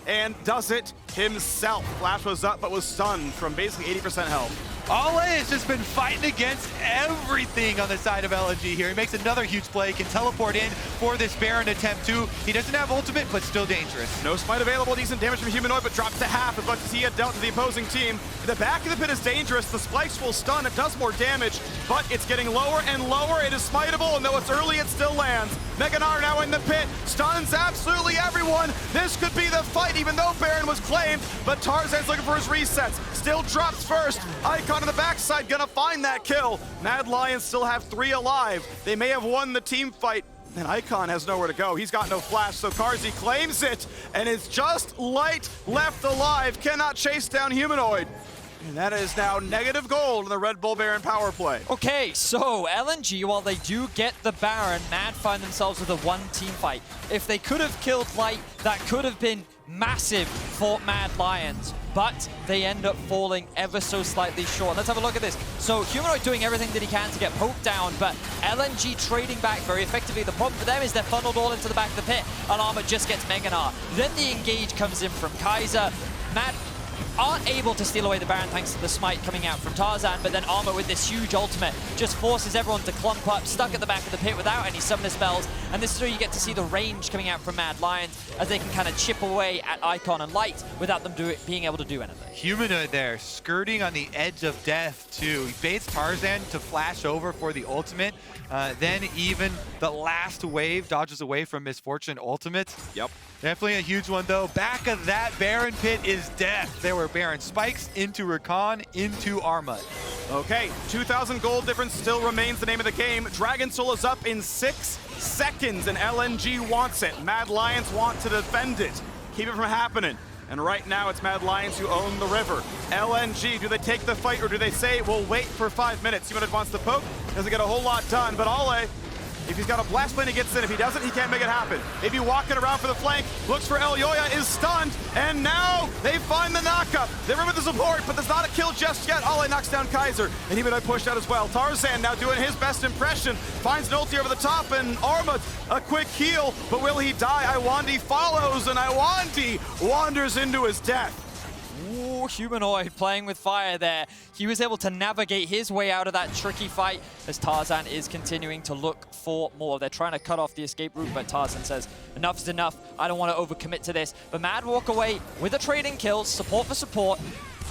and does it himself. Flash was up, but was stunned from basically 80% health. Ale has just been fighting against everything on the side of LNG here. He makes another huge play, can teleport in for this Baron attempt too. He doesn't have ultimate, but still dangerous. No smite available, decent damage from Humanoid, but drops to half as much as he had dealt to the opposing team. The back of the pit is dangerous. The spikes will stun. It does more damage, but it's getting lower and lower. It is smiteable, and though it's early, it still lands. Gnar now in the pit, stuns absolutely everyone. This could be the fight, even though Baron was claimed, but Tarzan's looking for his resets. Still drops first. Icon on the backside gonna find that kill. Mad Lions still have 3 alive. They may have won the team fight, and Icon has nowhere to go. He's got no flash, so Carzzy claims it, and it's just Light left alive. Cannot chase down Humanoid. And that is now negative gold in the Red Bull Baron power play. Okay, so LNG, while they do get the Baron, Mad find themselves with a 1-team fight. If they could have killed Light, that could have been massive for Mad Lions, but they end up falling ever so slightly short. Let's have a look at this. So Humanoid doing everything that he can to get poked down, but LNG trading back very effectively. The problem for them is they're funneled all into the back of the pit, and Armut just gets Gnar. Then the engage comes in from Kaiser. Mad aren't able to steal away the Baron thanks to the smite coming out from Tarzan, but then Armut with this huge ultimate just forces everyone to clump up, stuck at the back of the pit without any summoner spells, and this is where you get to see the range coming out from Mad Lions as they can kind of chip away at Icon and Light without them being able to do anything. Humanoid there, skirting on the edge of death too. He baits Tarzan to flash over for the ultimate, then even the last wave dodges away from Misfortune ultimate. Yep. Definitely a huge one though. Back of that Baron pit is death. There were Baron spikes into Rakan, into Armut. Okay, 2,000 gold difference still remains the name of the game. Dragon Soul is up in 6 seconds, and LNG wants it. Mad Lions want to defend it, keep it from happening. And right now, it's Mad Lions who own the river. LNG, do they take the fight, or do they say, we'll wait for 5 minutes? Humanoid wants the poke, doesn't get a whole lot done, but Ale, if he's got a blast plane, he gets in. If he doesn't, he can't make it happen. Maybe walking around for the flank, looks for Elyoya, is stunned, and now they find the knockup. They're in with the support, but there's not a kill just yet. Ale knocks down Kaiser, and Humanoid pushed out as well. Tarzan now doing his best impression, finds an ulti over the top, and Armut, a quick heal, but will he die? Lwandy follows, and Lwandy wanders into his death. Ooh, Humanoid playing with fire there. He was able to navigate his way out of that tricky fight as Tarzan is continuing to look for more. They're trying to cut off the escape route, but Tarzan says, enough's enough. I don't want to overcommit to this. But Mad walk away with a trading kills, support for support,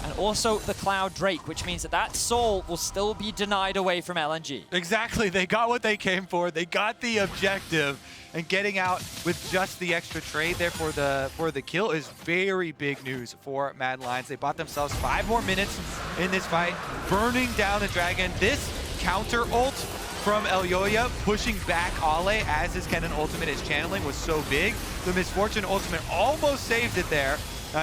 and also the Cloud Drake, which means that that soul will still be denied away from LNG. Exactly. They got what they came for. They got the objective. and getting out with just the extra trade there for the kill is very big news for Mad Lions. They bought themselves 5 more minutes in this fight, burning down the dragon. This counter ult from Elyoya pushing back Ale as his Kennen ultimate is channeling was so big. The Misfortune ultimate almost saved it there.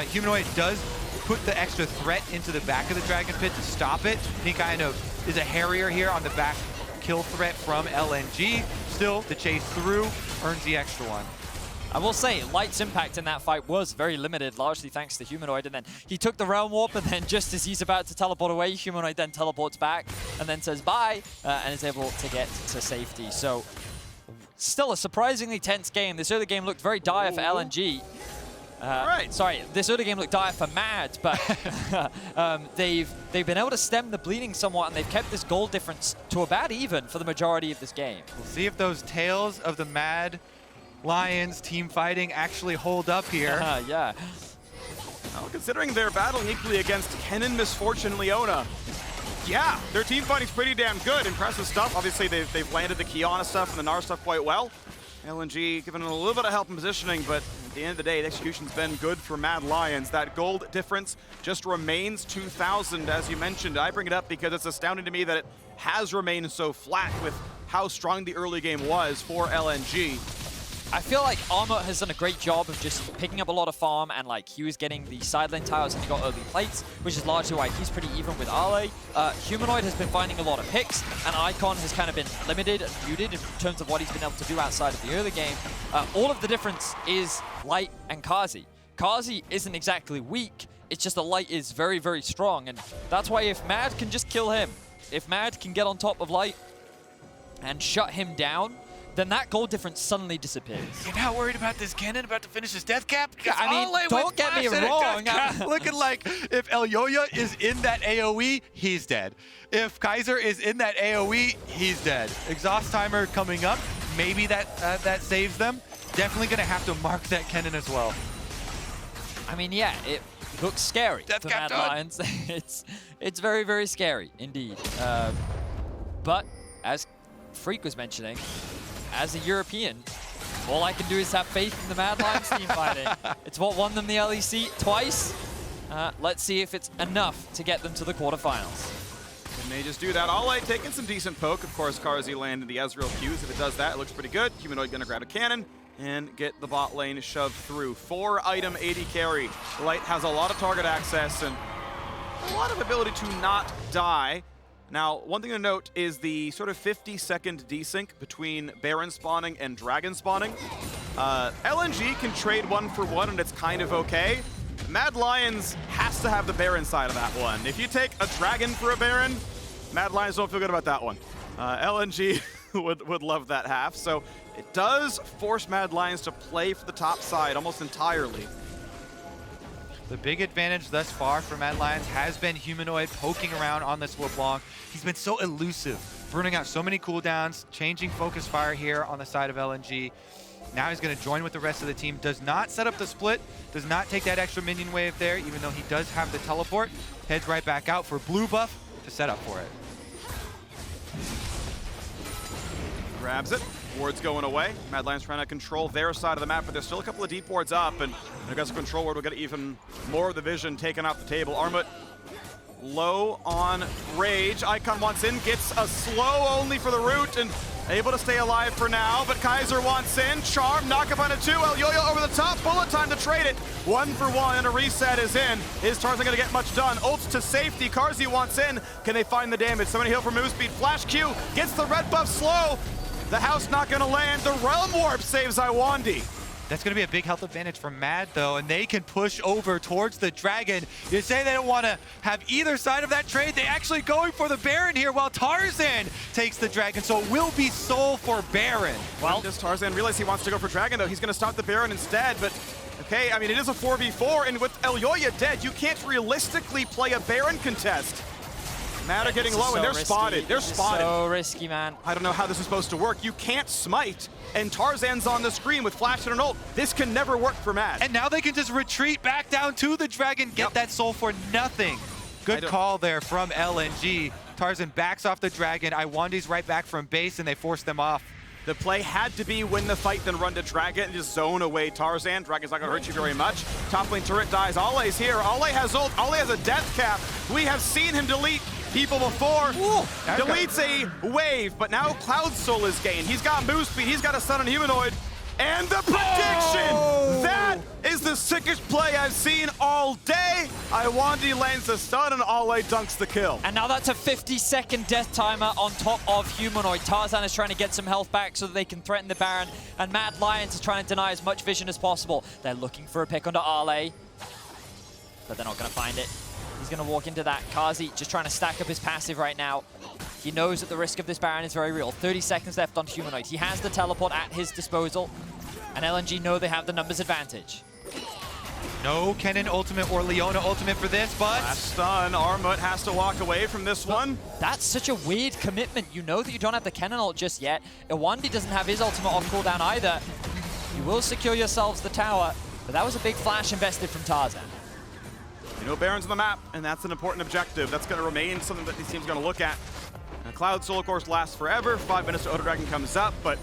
Humanoid does put the extra threat into the back of the Dragon Pit to stop it. He kind of is a harrier here on the back kill threat from LNG. Still, the chase through earns the extra one. I will say, Light's impact in that fight was very limited, largely thanks to Humanoid, and then he took the Realm Warp, and then just as he's about to teleport away, Humanoid then teleports back, and then says bye, and is able to get to safety. So, still a surprisingly tense game. This early game looked very dire for LNG. Sorry, this early game looked dire for Mad, but they've been able to stem the bleeding somewhat, and they've kept this goal difference to about even for the majority of this game. We'll see if those tales of the Mad Lions team fighting actually hold up here. Yeah. Well, considering they're battling equally against Kennen, Misfortune, Leona, yeah, their team fighting's pretty damn good. Impressive stuff. Obviously, they've landed the Qiyana stuff and the Gnar stuff quite well. LNG giving them a little bit of help in positioning, but at the end of the day, the execution's been good for Mad Lions. That gold difference just remains 2,000, as you mentioned. I bring it up because it's astounding to me that it has remained so flat with how strong the early game was for LNG. I feel like Armut has done a great job of just picking up a lot of farm, and like he was getting the side lane towers and he got early plates, which is largely why he's pretty even with Ale. Humanoid has been finding a lot of picks, and Icon has kind of been limited and muted in terms of what he's been able to do outside of the early game. All of the difference is Light and Carzzy. Carzzy isn't exactly weak, it's just that Light is very, very strong, and that's why if Mad can just kill him, if Mad can get on top of Light and shut him down, then that goal difference suddenly disappears. You're not worried about this Kennen about to finish his death cap? I mean, don't get me wrong. Looking like if Elyoya is in that AoE, he's dead. If Kaiser is in that AoE, he's dead. Exhaust timer coming up. Maybe that saves them. Definitely going to have to mark that Kennen as well. I mean, yeah, it looks scary Death for cap Mad Lions. It's very, very scary indeed. But as Phreak was mentioning, as a European, all I can do is have faith in the Mad Lions team fighting. It's what won them the LEC twice. Let's see if it's enough to get them to the quarterfinals. Can they just do that? Ale taking some decent poke. Of course, Carzzy landed the Ezreal Qs. If it does that, it looks pretty good. Humanoid gonna grab a cannon and get the bot lane shoved through. 4-item AD carry. Light has a lot of target access and a lot of ability to not die. Now, one thing to note is the sort of 50-second desync between Baron spawning and Dragon spawning. LNG can trade 1-for-1 and it's kind of okay. Mad Lions has to have the Baron side of that one. If you take a Dragon for a Baron, Mad Lions don't feel good about that one. LNG would love that half, so it does force Mad Lions to play for the top side almost entirely. The big advantage thus far for Mad Lions has been Humanoid poking around on this LeBlanc. He's been so elusive, burning out so many cooldowns, changing focus fire here on the side of LNG. Now he's going to join with the rest of the team. Does not set up the split, does not take that extra minion wave there, even though he does have the teleport. Heads right back out for blue buff to set up for it. Grabs it. Ward's going away. Mad Lions trying to control their side of the map, but there's still a couple of deep wards up, and I guess a control ward will get even more of the vision taken off the table. Armut low on Rage. Icon wants in, gets a slow only for the root, and able to stay alive for now, but Kaiser wants in. Charm, knock up on a 2. Elyoya over the top. Bullet time to trade it. 1-for-1, and a reset is in. Is Tarzan going to get much done? Ults to safety. Carzzy wants in. Can they find the damage? Somebody heal for move speed. Flash Q gets the red buff slow. The house not going to land. The Realm Warp saves Lwandy. That's going to be a big health advantage for Mad, though, and they can push over towards the Dragon. You say they don't want to have either side of that trade. They actually going for the Baron here while Tarzan takes the Dragon, so it will be Soul for Baron. Well, does Tarzan realize he wants to go for Dragon, though? He's going to stop the Baron instead, but okay, I mean, it is a 4v4, and with Elyoya dead, you can't realistically play a Baron contest. Mad are getting low, and they're spotted. They're spotted. So risky, man. I don't know how this is supposed to work. You can't smite, and Tarzan's on the screen with flash and an ult. This can never work for Mad. And now they can just retreat back down to the Dragon, get that soul for nothing. Good call there from LNG. Tarzan backs off the Dragon. Lwandy's right back from base, and they force them off. The play had to be win the fight, then run to Dragon and just zone away Tarzan. Dragon's not going to hurt you very much. Top lane turret dies. Ole's here. Ole has ult. Ole has a death cap. We have seen him delete people before. Ooh, Deletes a wave, but now Cloud Soul is gained. He's got move speed. He's got a stun on Humanoid. And the prediction! Oh! That is the sickest play I've seen all day. Lwandy lands the stun and Ole dunks the kill. And now that's a 50-second death timer on top of Humanoid. Tarzan is trying to get some health back so that they can threaten the Baron. And Mad Lions is trying to deny as much vision as possible. They're looking for a pick onto Ale, but they're not going to find it. He's going to walk into that. Carzzy just trying to stack up his passive right now. He knows that the risk of this Baron is very real. 30 seconds left on Humanoid. He has the teleport at his disposal. And LNG know they have the numbers advantage. No Kennen ultimate or Leona ultimate for this, but... Last stun. Armut has to walk away from this one. That's such a weird commitment. You know that you don't have the Kennen ult just yet. Lwandy doesn't have his ultimate off cooldown either. You will secure yourselves the tower, but that was a big flash invested from Tarzan. You know Baron's on the map, and that's an important objective. That's going to remain something that these teams are going to look at. And Cloud Soul, of course, lasts forever. 5 minutes to Auto Dragon comes up, but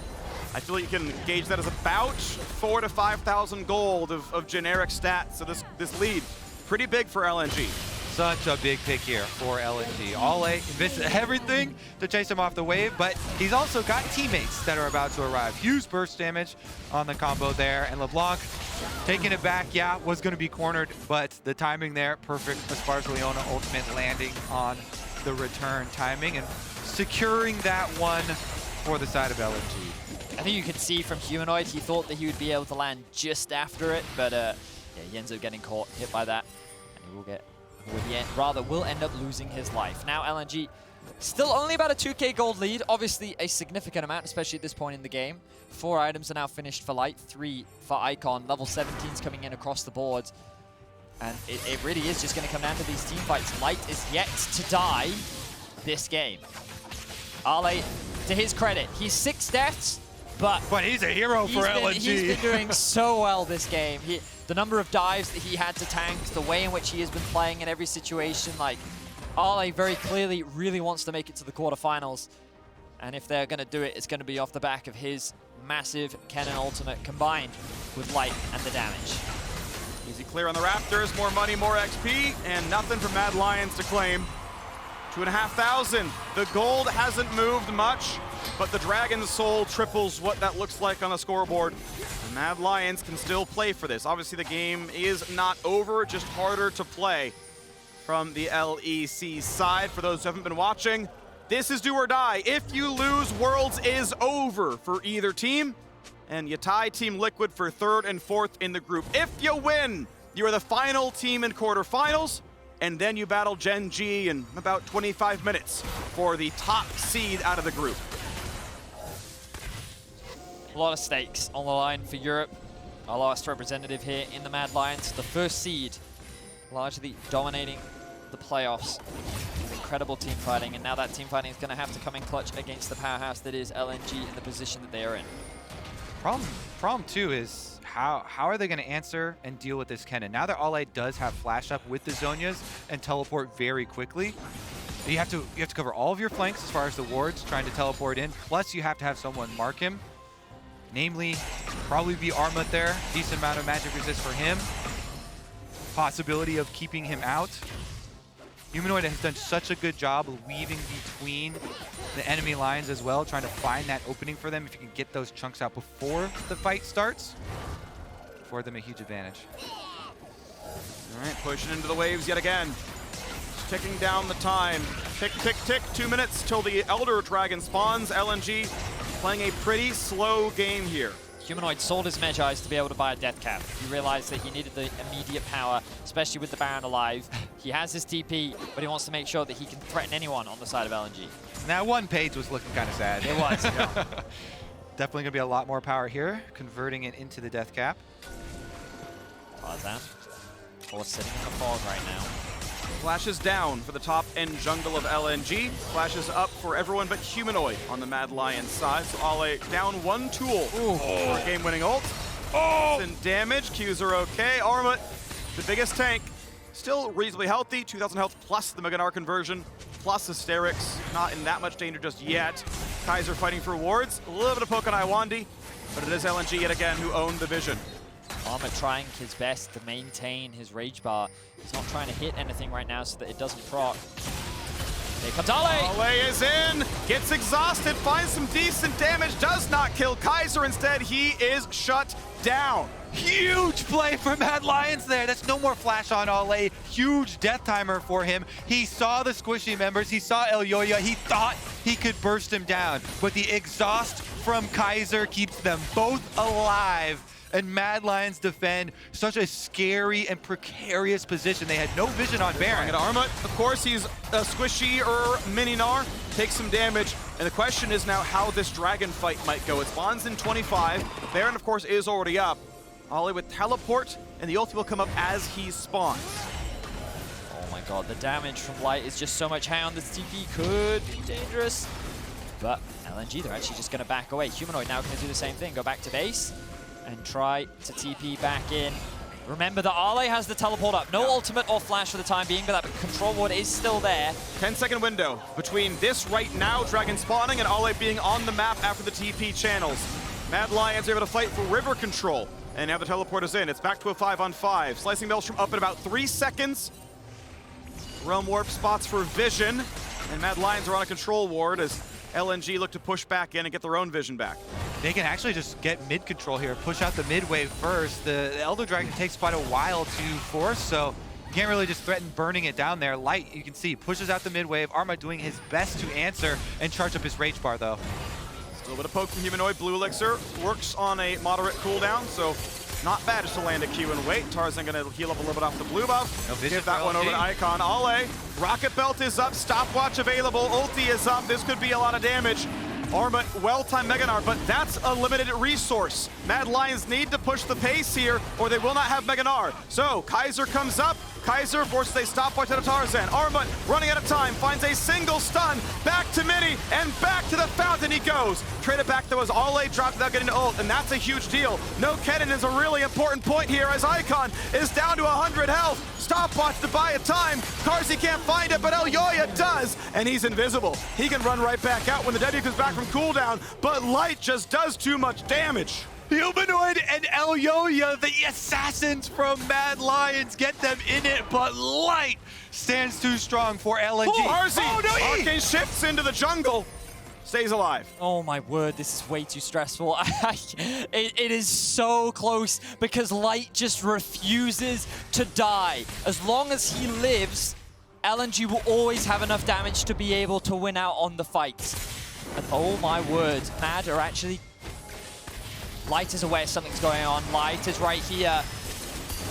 I feel like you can gauge that as about 4,000 to 5,000 gold of generic stats. So this lead, pretty big for LNG. Such a big pick here for LNG. Ole invested everything to chase him off the wave, but he's also got teammates that are about to arrive. Huge burst damage on the combo there, and LeBlanc taking it back, yeah, was going to be cornered, but the timing there, perfect as far as Leona ultimate landing on the return timing and securing that one for the side of LNG. I think you could see from Humanoid, he thought that he would be able to land just after it, but yeah, he ends up getting caught, hit by that, and he will get, will end up losing his life. Now LNG, still only about a 2k gold lead, obviously a significant amount, especially at this point in the game. 4 items are now finished for Light, 3 for Icon, level 17's coming in across the board. And it really is just going to come down to these team fights. Light is yet to die this game. Ale, to his credit, he's 6 deaths, but he's a hero for LNG. He's been doing so well this game. The number of dives that he had to tank, the way in which he has been playing in every situation, like, Ale very clearly really wants to make it to the quarterfinals. And if they're going to do it, it's going to be off the back of his massive Kennen ultimate combined with Light and the damage. Easy clear on the Raptors, more money, more XP, and nothing for Mad Lions to claim. 2,500. The gold hasn't moved much, but the Dragon Soul triples what that looks like on the scoreboard. The Mad Lions can still play for this. Obviously, the game is not over, just harder to play from the LEC side. For those who haven't been watching, this is do or die. If you lose, Worlds is over for either team, and you tie Team Liquid for 3rd and 4th in the group. If you win, you are the final team in quarterfinals, and then you battle Gen G in about 25 minutes for the top seed out of the group. A lot of stakes on the line for Europe. Our last representative here in the Mad Lions, the first seed, largely dominating the playoffs. Incredible team fighting, and now that team fighting is going to have to come in clutch against the powerhouse that is LNG in the position that they are in. Problem too is how are they going to answer and deal with this Kennen? Now that Ale does have flash up with the Zhonyas and teleport very quickly, you have to cover all of your flanks as far as the wards trying to teleport in. Plus you have to have someone mark him. Namely, probably be Armut there. Decent amount of magic resist for him. Possibility of keeping him out. Humanoid has done such a good job of weaving between the enemy lines as well, trying to find that opening for them. If you can get those chunks out before the fight starts, afford them a huge advantage. All right, pushing into the waves yet again. Ticking down the time. Tick, tick, tick. 2 minutes till the Elder Dragon spawns. LNG playing a pretty slow game here. Humanoid sold his Magi to be able to buy a death cap. He realized that he needed the immediate power, especially with the Baron alive. He has his TP, but he wants to make sure that he can threaten anyone on the side of LNG. Now one page was looking kind of sad. It was, yeah. Definitely gonna be a lot more power here, converting it into the death cap. Tarzan, sitting in the fog right now. Flashes down for the top end jungle of LNG. Flashes up for everyone but Humanoid on the Mad Lions side. So Ale down 1 tool for a game-winning ult. And damage. Qs are okay. Armut, the biggest tank, still reasonably healthy. 2,000 health plus the Gnar conversion, plus Hysterics. Not in that much danger just yet. Kaiser fighting for wards. A little bit of poke on Lwandy, but it is LNG yet again who own the vision. Armut trying his best to maintain his rage bar. He's not trying to hit anything right now so that it doesn't proc. Here comes Ale! Ale is in, gets exhausted, finds some decent damage, does not kill Kaiser. Instead, he is shut down. Huge play for Mad Lions there. That's no more flash on Ale. Huge death timer for him. He saw the squishy members. He saw Elyoya. He thought he could burst him down. But the exhaust from Kaiser keeps them both alive. And Mad Lions defend such a scary and precarious position. They had no vision on Baron. And Armut, of course, he's a squishy or mini Gnar, takes some damage. And the question is now how this dragon fight might go. It spawns in 25. Baron, of course, is already up. Ale with teleport, and the ulti will come up as he spawns. Oh my god, the damage from Light is just so much high on this TP. Could be dangerous. But LNG, they're actually just going to back away. Humanoid now going to do the same thing. Go back to base and try to TP back in. Remember that Ale has the teleport up. No ultimate or flash for the time being, but that control ward is still there. 10-second window between this right now, dragon spawning, and Ale being on the map after the TP channels. Mad Lions are able to fight for river control. And now the teleport is in. It's back to a 5-on-5. Slicing Maelstrom up in about 3 seconds. Realm Warp spots for vision. And Mad Lions are on a control ward as LNG look to push back in and get their own vision back. They can actually just get mid control here, push out the mid wave first. The Elder Dragon takes quite a while to force, so you can't really just threaten burning it down there. Light, you can see, pushes out the mid wave. Armut doing his best to answer and charge up his rage bar, though. A little bit of poke from Humanoid. Blue Elixir works on a moderate cooldown, so not bad just to land a Q and wait. Tarzan gonna heal up a little bit off the blue buff. No vision Give that one over to Icon. Ale, Rocket Belt is up, stopwatch available, ulti is up. This could be a lot of damage. Armut, well-timed Mega Gnar, but that's a limited resource. Mad Lions need to push the pace here, or they will not have Mega Gnar. So Kaiser comes up. Kaiser forces a stopwatch out of Tarzan. Armut running out of time, finds a single stun, back to Mini, and back to the fountain he goes. Trade it back though as Ale dropped without getting to ult, and that's a huge deal. No Kennen is a really important point here as Icon is down to 100 health. Stopwatch to buy a time. Carzzy can't find it, but Elyoya does, and he's invisible. He can run right back out when the W comes back from cooldown, but Light just does too much damage. Humanoid and Elyoya, the assassins from Mad Lions, get them in it, but Light stands too strong for LNG. Carzzy! Oh, no, Arcane shifts into the jungle. Stays alive. Oh my word, this is way too stressful. It is so close because Light just refuses to die. As long as he lives, LNG will always have enough damage to be able to win out on the fights. And oh my word, Mad are actually... Light is aware something's going on. Light is right here.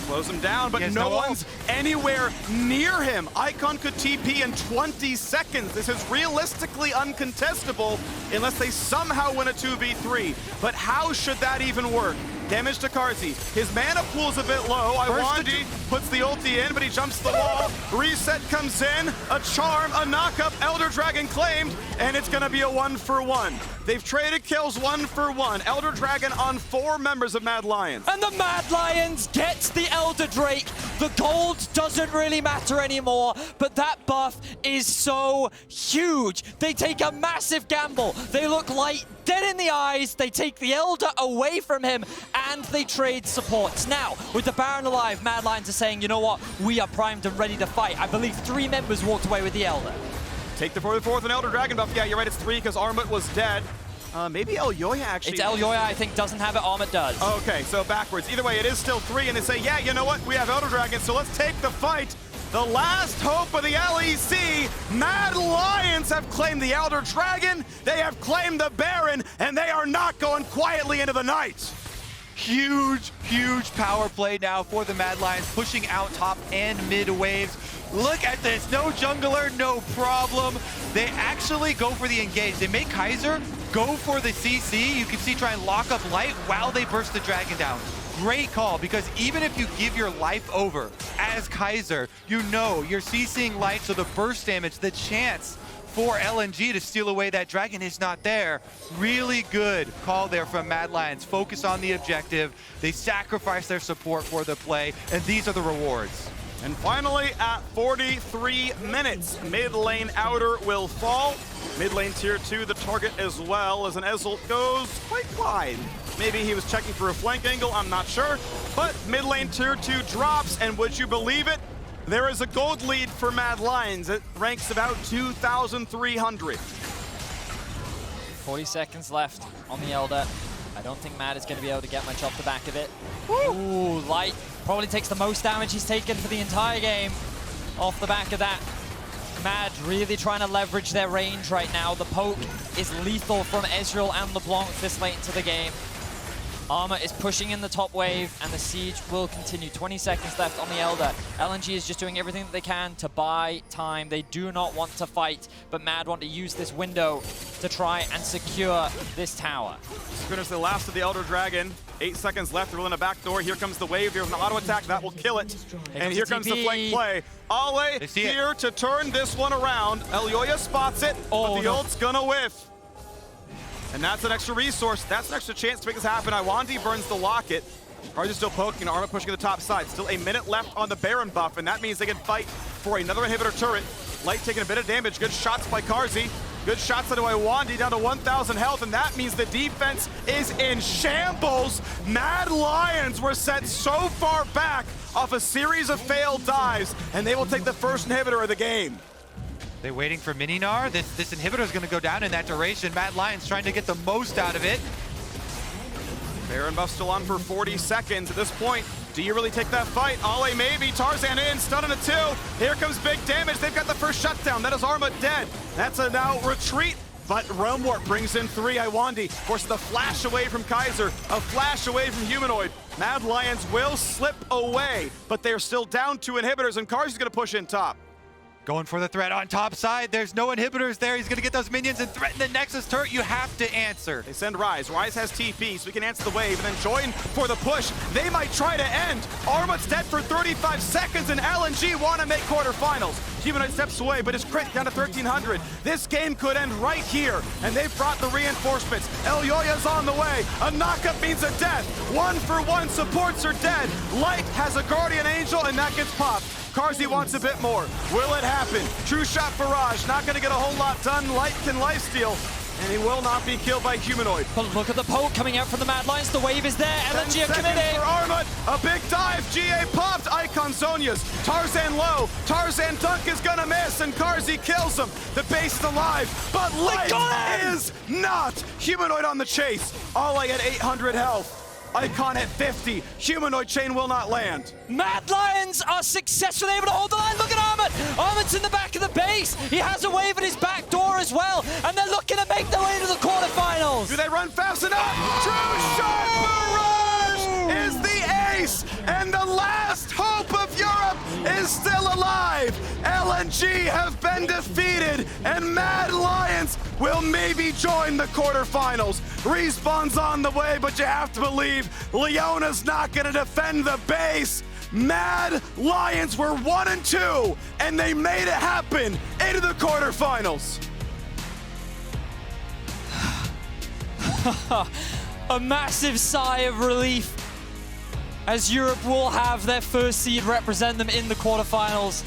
Slows him down, but no one's anywhere near him. Icon could TP in 20 seconds. This is realistically uncontestable unless they somehow win a 2v3. But how should that even work? Damage to Carzzy. His mana pool's a bit low. Lwandy puts the ulti in, but he jumps the wall. Reset comes in. A charm, a knockup, Elder Dragon claimed, and it's gonna be a 1-for-1. They've traded kills 1-for-1. Elder Dragon on 4 members of Mad Lions. And the Mad Lions gets the Elder Drake. The gold doesn't really matter anymore, but that buff is so huge. They take a massive gamble. They look Light dead in the eyes. They take the Elder away from him, and they trade supports. Now, with the Baron alive, Mad Lions are saying, you know what? We are primed and ready to fight. I believe 3 members walked away with the Elder. Take the 4th and Elder Dragon buff. Yeah, you're right, it's 3 because Armut was dead. Maybe Elyoya actually... It's Elyoya, I think, doesn't have it. Armut does. Okay, so backwards. Either way, it is still 3, and they say, yeah, you know what? We have Elder Dragon, so let's take the fight. The last hope of the LEC. Mad Lions have claimed the Elder Dragon. They have claimed the Baron, and they are not going quietly into the night. Huge, huge power play now for the Mad Lions, pushing out top and mid waves. Look at this, no jungler, no problem. They actually go for the engage. They make Kaiser go for the CC. You can see try and lock up Light while they burst the dragon down. Great call, because even if you give your life over as Kaiser, you know you're CCing Light, so the burst damage, the chance for LNG to steal away that dragon is not there. Really good call there from Mad Lions. Focus on the objective. They sacrifice their support for the play, and these are the rewards. And finally, at 43 minutes, mid lane outer will fall. Mid lane tier 2, the target as well, as an Ezreal goes quite wide. Maybe he was checking for a flank angle, I'm not sure. But mid lane tier 2 drops, and would you believe it? There is a gold lead for Mad Lions. It ranks about 2,300. 40 seconds left on the Elder. I don't think Mad is going to be able to get much off the back of it. Ooh, Light probably takes the most damage he's taken for the entire game off the back of that. Mad really trying to leverage their range right now. The poke is lethal from Ezreal and LeBlanc this late into the game. Armut is pushing in the top wave, and the siege will continue. 20 seconds left on the Elder. LNG is just doing everything that they can to buy time. They do not want to fight, but Mad want to use this window to try and secure this tower. Finish the last of the Elder Dragon. 8 seconds left, they're in a back door. Here comes the wave, there's an auto attack, that will kill it. And here comes the flank play. Ale here to turn this one around. Elyoya spots it, but the ult's gonna whiff. And that's an extra resource. That's an extra chance to make this happen. Lwandy burns the locket. Carzzy still poking, Armut pushing to the top side. Still a minute left on the Baron buff, and that means they can fight for another inhibitor turret. Light taking a bit of damage. Good shots by Carzzy. Good shots into Lwandy down to 1,000 health, and that means the defense is in shambles. Mad Lions were set so far back off a series of failed dives, and they will take the first inhibitor of the game. They're waiting for Mini Gnar. This inhibitor is going to go down in that duration. Mad Lions trying to get the most out of it. Baron buff still on for 40 seconds at this point. Do you really take that fight? Ale maybe, Tarzan in, stun on a 2. Here comes big damage, they've got the first shutdown. That is Armut dead. That's a now retreat, but Realm Warp brings in 3. Lwandy forces the flash away from Kaiser, a flash away from Humanoid. Mad Lions will slip away, but they're still down 2 inhibitors, and Carzzy's gonna push in top. Going for the threat on top side. There's no inhibitors there. He's going to get those minions and threaten the Nexus turret. You have to answer. They send Ryze. Ryze has TP, so we can answer the wave and then join for the push. They might try to end. Armut's dead for 35 seconds, and LNG want to make quarterfinals. Humanoid steps away, but his crit down to 1,300. This game could end right here, and they've brought the reinforcements. Elyoya's on the way. A knockup means a death. 1-for-1 supports are dead. Light has a Guardian Angel, and that gets popped. Carzzy wants a bit more. Will it happen? True shot barrage. Not going to get a whole lot done. Light can lifesteal, and he will not be killed by Humanoid. But look at the poke coming out from the Mad Lions. The wave is there. LNG are committed. For Armut. A big dive. GA popped. Icon Zonias. Tarzan low. Tarzan dunk is going to miss, and Carzzy kills him. The base is alive, but Light is not. Humanoid on the chase. Ale at 800 health. Icon at 50. Humanoid chain will not land. Mad Lions are successfully able to hold the line. Look at Armut. Armut's in the back of the base. He has a wave at his back door as well. And they're looking to make their way to the quarterfinals. Do they run fast enough? True shot barrage is the ace. And the last hope of Europe is still alive. LNG have been defeated. And Mad Lions will maybe join the quarterfinals. Respawn's on the way, but you have to believe Leona's not going to defend the base. Mad Lions were 1-2, and they made it happen into the quarterfinals. A massive sigh of relief as Europe will have their first seed represent them in the quarterfinals.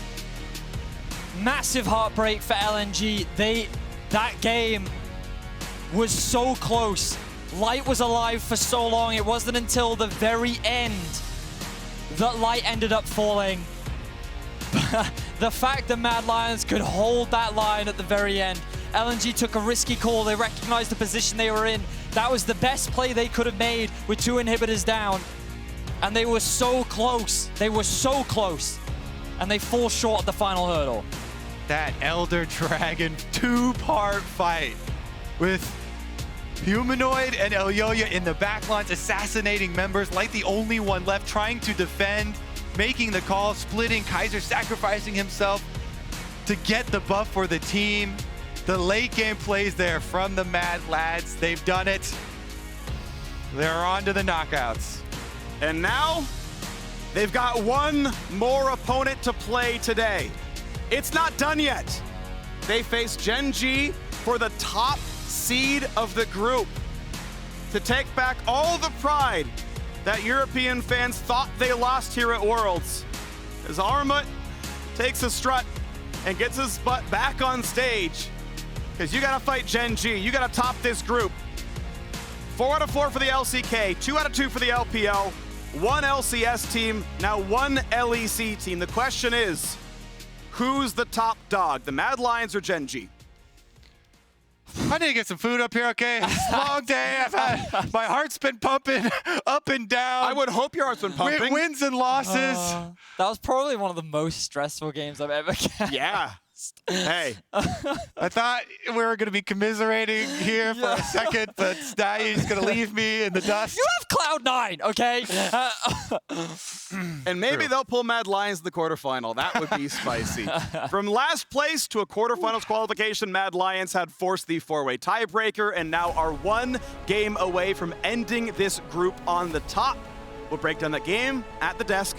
Massive heartbreak for LNG. That game was so close. Light was alive for so long. It wasn't until the very end that Light ended up falling. The fact that Mad Lions could hold that line at the very end. LNG took a risky call. They recognized the position they were in. That was the best play they could have made with 2 inhibitors down. And they were so close. They were so close. And they fall short at the final hurdle. That Elder Dragon 2-part fight with Humanoid and Elyoya in the backlines, assassinating members, like the only one left, trying to defend, making the call, splitting, Kaiser sacrificing himself to get the buff for the team. The late game plays there from the Mad Lads. They've done it. They're on to the knockouts. And now, they've got one more opponent to play today. It's not done yet. They face Gen G for the top seed of the group to take back all the pride that European fans thought they lost here at Worlds. as Armut takes a strut and gets his butt back on stage. Because you gotta fight Gen G, you gotta top this group. 4 out of 4 for the LCK, 2 out of 2 for the LPL, 1 LCS team, now 1 LEC team. The question is, who's the top dog, the Mad Lions or Gen G? I need to get some food up here, okay? It's a long day. My heart's been pumping up and down. I would hope your heart's been pumping. Wins and losses. That was probably one of the most stressful games I've ever cast. Yeah. Hey. I thought we were going to be commiserating here for a second, but now you're just going to leave me in the dust. You have Cloud9, okay? And maybe they'll pull Mad Lions in the quarterfinal. That would be spicy. From last place to a quarterfinals qualification, Mad Lions had forced the four-way tiebreaker and now are 1 game away from ending this group on the top. We'll break down that game at the desk